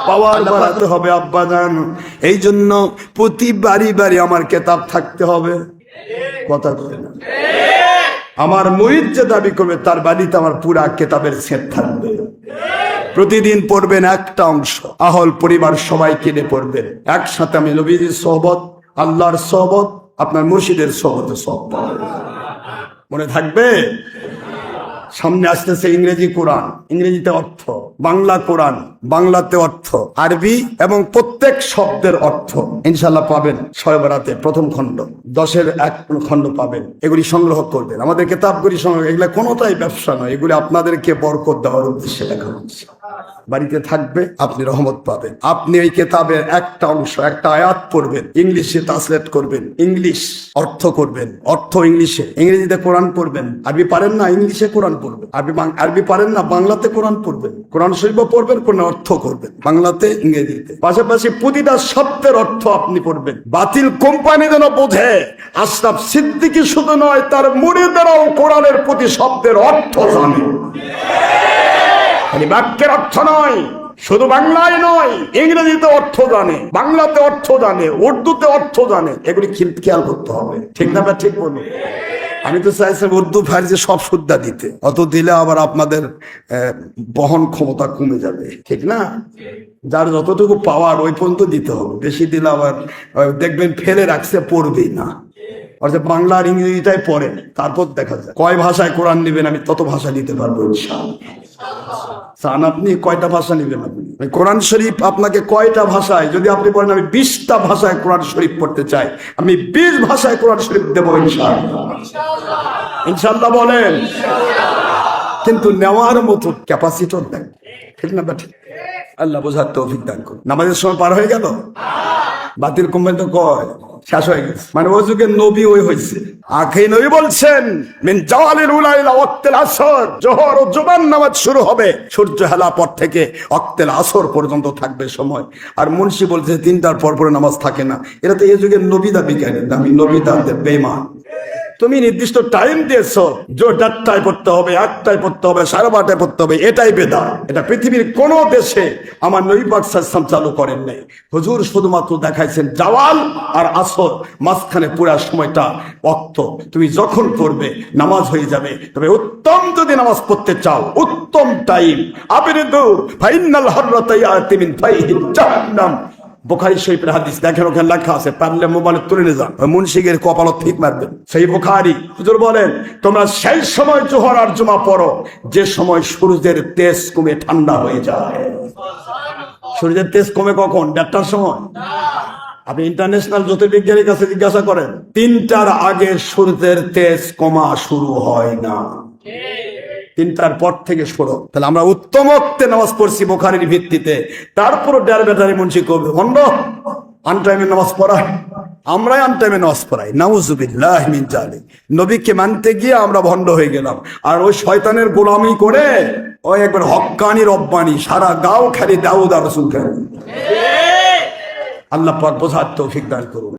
পাওয়ার বাড়াতে হবে আব্বাজান। এই জন্য প্রতি বাড়ি বাড়ি আমার কেতাব থাকতে হবে। কথা বলে না, আমার মুরিদ যে দাবি করবে তার বাড়িতে আমার পুরা কেতাবের সেট থাকবে। প্রতিদিন পড়বেন একটা অংশ, আহল পরিবার সবাই কিনে পড়বেন একসাথে। আমি নবীজির সোহবত, আল্লাহর সোহবত, আপনার মুর্শিদের সোহবত সব মনে থাকবে। সামনে আসতেছে ইংরেজি কোরআন, ইংরেজিতে অর্থ, বাংলা কোরআন, বাংলাতে অর্থ, আরবি এবং প্রত্যেক শব্দের অর্থ ইনশাল্লাহ পাবেন। শবে বরাতে প্রথম খণ্ড 10-এর 1 খণ্ড পাবেন। এগুলি সংগ্রহ করবেন। আমাদের কিতাবগুলি সংগ্রহ, এগুলো কোনোটাই ব্যবসা নয়, এগুলি আপনাদেরকে বরকত দেওয়ার উদ্দেশ্যে লেখা হচ্ছে। বাড়িতে থাকবে, আপনি রহমত পাবেন। আপনি এই কিতাবের একটা অংশ, একটা আয়াত পড়বেন, ইংলিশে ট্রান্সলেট করবেন, ইংলিশ অর্থ করবেন, অর্থ ইংলিশে, ইংরেজিতে কোরআন পড়বেন। আরবি পারেন না, ইংলিশে কোরআন পড়বেন। আরবি পারেন না, বাংলাতে কোরআন পড়বেন। কোরআন শরীফ পড়বেন, কোরআন অর্থ করবেন, বাংলাতে, ইংরেজিতে। পাশাপাশি প্রতিটা শব্দের অর্থ আপনি পড়বেন। বাতিল কোম্পানি যেন বোঝে আশরাফ সিদ্দিকী শুধু নয়, তার মুরিদেরাও কোরআনের প্রতি শব্দের অর্থ জানে। বাক্যের অর্থ নয়, শুধু বাংলায় নয়, ইংরেজিতে অর্থ জানে, বাংলাতে অর্থ জানে, উর্দুতে অর্থ জানে। এগুলি খেয়াল করতে হবে, ঠিক না? ঠিক বলুন। আমি তো চাইছিলাম উর্দু ফার্সি সব শুদ্ধা দিতে, অত দিলে আবার আপনাদের বহন ক্ষমতা কমে যাবে, ঠিক না? যার যতটুকু পাওয়ার ওই পর্যন্ত দিতে হবে, বেশি দিলে আবার দেখবেন ফেলে রাখছে, পড়বেই না। অর্থাৎ বাংলা আর ইংরেজিটাই পড়ে, তারপর দেখা যায় কয় ভাষায় কোরআন নেবেন, আমি তত ভাষা নিতে পারবো ইনশাআল্লাহ। চান আপনি কয়টা ভাষা নেবেন? আপনি কোরআন শরীফ আপনাকে কয়টা ভাষায়, যদি আপনি বলেন আমি 20টা ভাষায় কোরআন শরীফ পড়তে চাই, আমি 20 ভাষায় কোরআন শরীফ দেবো ইনশাআল্লাহ। ইনশাআল্লাহ বলেন। কিন্তু নেওয়ার মতো ক্যাপাসিটি দেন, ঠিক না? ঠিক। আল্লাহ বোঝার তৌফিক দান করুন। নামাজের সময় পার হয়ে গেল, বাতিল কোম্পানি তো কয় শেষ হয়ে গেছে, মানে ওই যুগের নবী ওই হয়েছে। আখেরি নবী বলছেন মিন জাওয়ালিল উলা ইলা ওয়াক্তিল আসর, জোহর ও জুমার নামাজ শুরু হবে সূর্য হেলা পর থেকে ওয়াক্তিল আসর পর্যন্ত থাকবে সময়। আর মুন্সি বলছে 3টার পর পরে নামাজ থাকে না। এটা তো এই যুগের নবী দাবি করেন, আমি নবী দাবি বেঈমান। তুমি নির্দিষ্ট টাইম দিয়েছো, যে 4টায় পড়তে হবে, 8টায় পড়তে হবে, 12:30টায় পড়তে হবে, এটাই বেদাত। এটা পৃথিবীর কোন দেশে আমার নবী পাক সাল্লাল্লাহু আলাইহি ওয়াসাল্লাম চালু করেন নাই। হুজুর শুধুমাত্র দেখাইছেন জাওয়াল আর আসর, মাঝখানে পুরো সময়টা ওয়াক্ত। তুমি যখন পড়বে নামাজ হয়ে যাবে। তবে উত্তম যদি নামাজ পড়তে চাও, উত্তম টাইম আবিরদু ফাইনাল হররাতা ইয়াতি মিন ফাইহিল জাহান্নাম। বুখারী শরীফের হাদিস দেখেন, ওখানে লেখা আছে, পারলে মোবাইলে তুলে নিয়ে যান, মুন্সিকের কপালত ঠিক মারবেন। সেই বুখারী হুজুর বলেন, তোমরা সেই সময় জোহর আর জুমা পড়ো যে সময় সূর্যের তেজ কমে ঠান্ডা হয়ে যায়। সূর্যের তেজ কমে কখন? 1:30টার সময়। আপনি ইন্টারন্যাশনাল জ্যোতির্বিজ্ঞানীর কাছে জিজ্ঞাসা করেন, 3টার আগে সূর্যের তেজ কমা শুরু হয় না, 3টার পর থেকে শুরু। তাহলে আমরা উত্তম ওয়াক্তে নামাজ পড়ছি বুখারীর ভিত্তিতে। তারপরও ডের বেটারি মুন্সি কবি বন্ধ আনটাইমে নামাজ পড়ায়, আমরাই আনটাইমে নামাজ পড়াই। নাউজুবিল্লাহ মিন যালিক। নবীকে মানতে গিয়ে আমরা ভণ্ড হয়ে গেলাম, আর ওই শয়তানের গোলামি করে ওই একবার হক্কানি রব্বানি সারা গাঁও খালি দাউদ আর রাসূল খালি। আল্লাহ পাক বোঝার তৌফিক দান করুন।